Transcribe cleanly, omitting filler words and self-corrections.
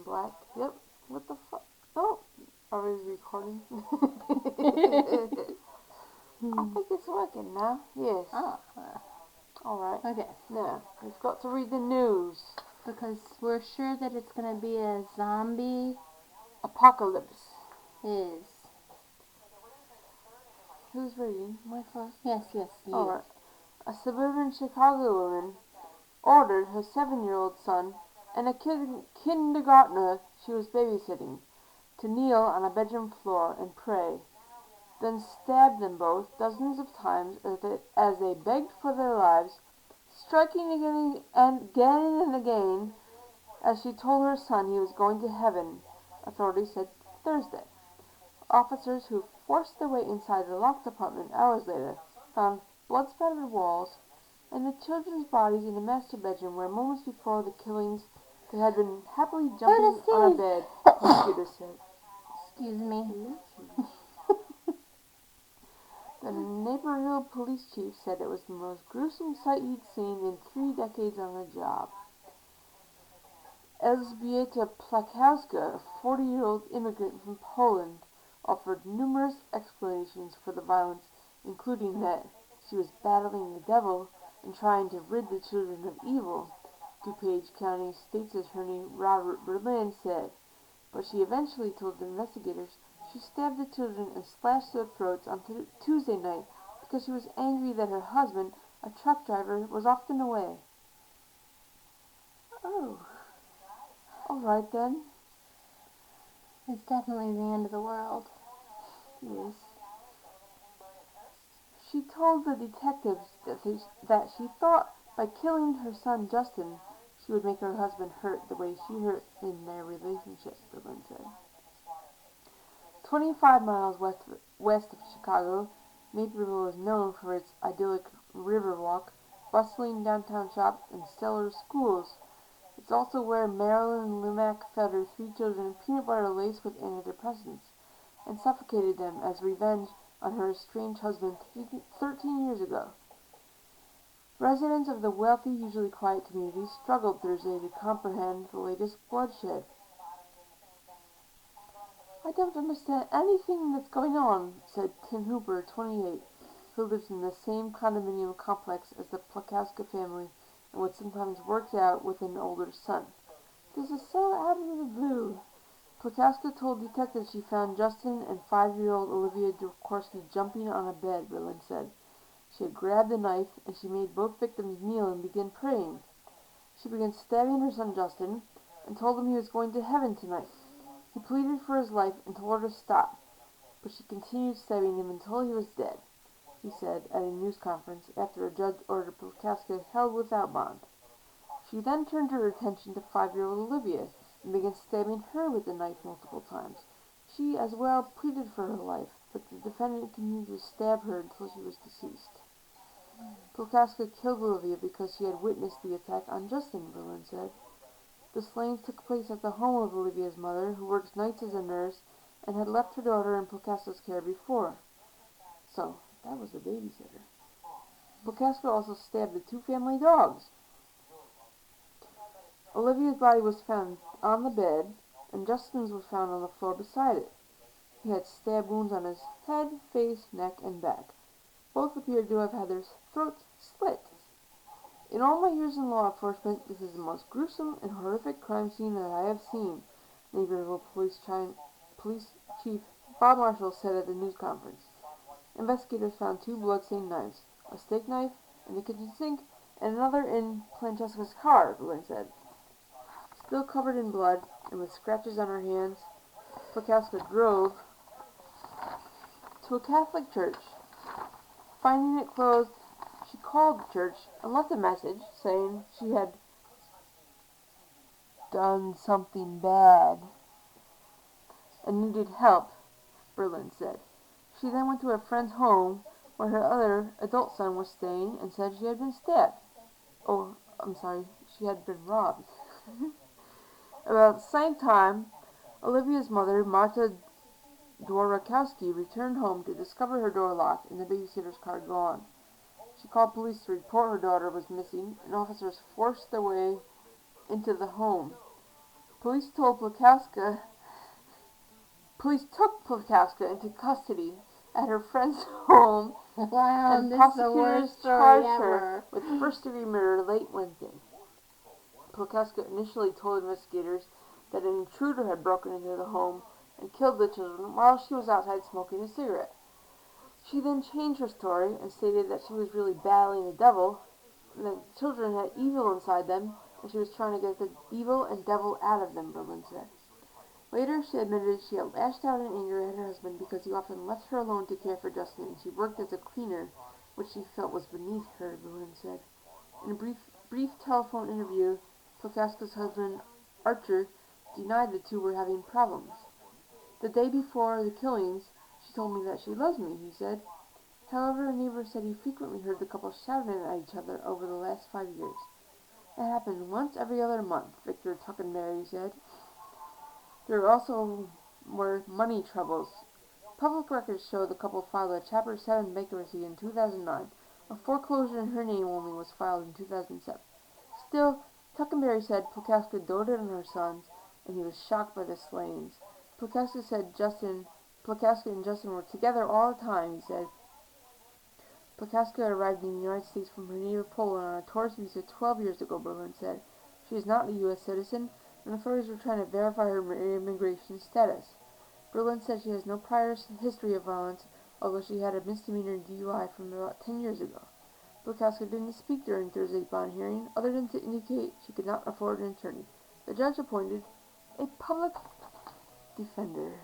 black. Yep. What the fuck? Oh, are we recording? I think it's working now. Yes. Oh. Alright. Okay. Now, we've got to read the news. Because we're sure that it's going to be a zombie Apocalypse. is. Who's reading? Myself? Yes, you. Alright. A suburban Chicago woman ordered her 7-year-old son and a kindergartner she was babysitting to kneel on a bedroom floor and pray, then stabbed them both dozens of times as they begged for their lives, striking again and again as she told her son he was going to heaven, authorities said Thursday. Officers who forced their way inside the locked apartment hours later found blood-spattered walls and the children's bodies in the master bedroom where moments before the killings they had been happily jumping on a bed, prosecutors said. Excuse me. The neighborhood police chief said it was the most gruesome sight he'd seen in 3 decades on the job. Elżbieta Plakowska, a 40-year-old immigrant from Poland, offered numerous explanations for the violence, including that she was battling the devil and trying to rid the children of evil, DuPage County State's Attorney Robert Berlin said. But she eventually told the investigators she stabbed the children and slashed their throats on Tuesday night because she was angry that her husband, a truck driver, was often away. Oh. Alright then. It's definitely the end of the world. Yes. She told the detectives that she thought by killing her son Justin, she would make her husband hurt the way she hurt in their relationship, Berlin said. 25 miles west of Chicago, Naperville is known for its idyllic riverwalk, bustling downtown shops, and stellar schools. It's also where Marilyn Lumack fed her 3 children peanut butter laced with antidepressants and suffocated them as revenge on her estranged husband 13 years ago. Residents of the wealthy, usually quiet community struggled Thursday to comprehend the latest bloodshed. I don't understand anything that's going on, said Tim Hooper, 28, who lives in the same condominium complex as the Plakowska family and would sometimes work out with an older son. This is so out of the blue. Plakowska told detectives she found Justin and 5-year-old Olivia Jaworski jumping on a bed, Berlin said. She had grabbed a knife and she made both victims kneel and begin praying. She began stabbing her son Justin and told him he was going to heaven tonight. He pleaded for his life and told her to stop, but she continued stabbing him until he was dead, he said at a news conference after a judge ordered Plakowska held without bond. She then turned her attention to 5-year-old Olivia and began stabbing her with the knife multiple times. She, as well, pleaded for her life, but the defendant continued to stab her until she was deceased. Plakowska killed Olivia because she had witnessed the attack on Justin, Berlin said. The slayings took place at the home of Olivia's mother, who works nights as a nurse and had left her daughter in Plakowska's care before. So, that was the babysitter. Plakowska also stabbed the 2 family dogs. Olivia's body was found on the bed, and Justin's was found on the floor beside it. He had stab wounds on his head, face, neck, and back. Both appeared to have had their throats slit. In all my years in law enforcement, this is the most gruesome and horrific crime scene that I have seen, Naperville Police Chief Bob Marshall said at the news conference. Investigators found 2 blood-stained knives, a steak knife in the kitchen sink, and another in Francesca's car, Berlin said. Still covered in blood and with scratches on her hands, Plakowska drove to a Catholic church. Finding it closed, she called the church and left a message saying she had done something bad and needed help, Berlin said. She then went to a friend's home where her other adult son was staying and said she had been stabbed. She had been robbed. About the same time, Olivia's mother, Marta Dworakowski, returned home to discover her door locked and the babysitter's car gone. She called police to report her daughter was missing, and officers forced their way into the home. Police took Plakaska into custody at her friend's home, Wow, and this is the prosecutors worst story charged ever. her with first-degree murder late Wednesday. Plakaska initially told investigators that an intruder had broken into the home and killed the children while she was outside smoking a cigarette. She then changed her story and stated that she was really battling the devil, and that the children had evil inside them, and she was trying to get the evil and devil out of them, Berlin said. Later, she admitted she had lashed out in anger at her husband because he often left her alone to care for Justin, and she worked as a cleaner, which she felt was beneath her, Berlin said. In a brief telephone interview, Plakaska's husband, Archer, denied the two were having problems. The day before the killings, she told me that she loves me, he said. However, a neighbor said he frequently heard the couple shouting at each other over the last 5 years. It happened once every other month, Victor Tuckenberry said. There also were money troubles. Public records show the couple filed a Chapter 7 bankruptcy in 2009. A foreclosure in her name only was filed in 2007. Still, Tuckenberry said Plakaska doted on her sons, and he was shocked by the slayings. Plakaska and Justin were together all the time, he said. Plakaska arrived in the United States from her native Poland on a tourist visa 12 years ago, Berlin said. She is not a U.S. citizen, and authorities were trying to verify her immigration status. Berlin said she has no prior history of violence, although she had a misdemeanor DUI from about 10 years ago. Plakaska didn't speak during Thursday's bond hearing, other than to indicate she could not afford an attorney. The judge appointed a public defender.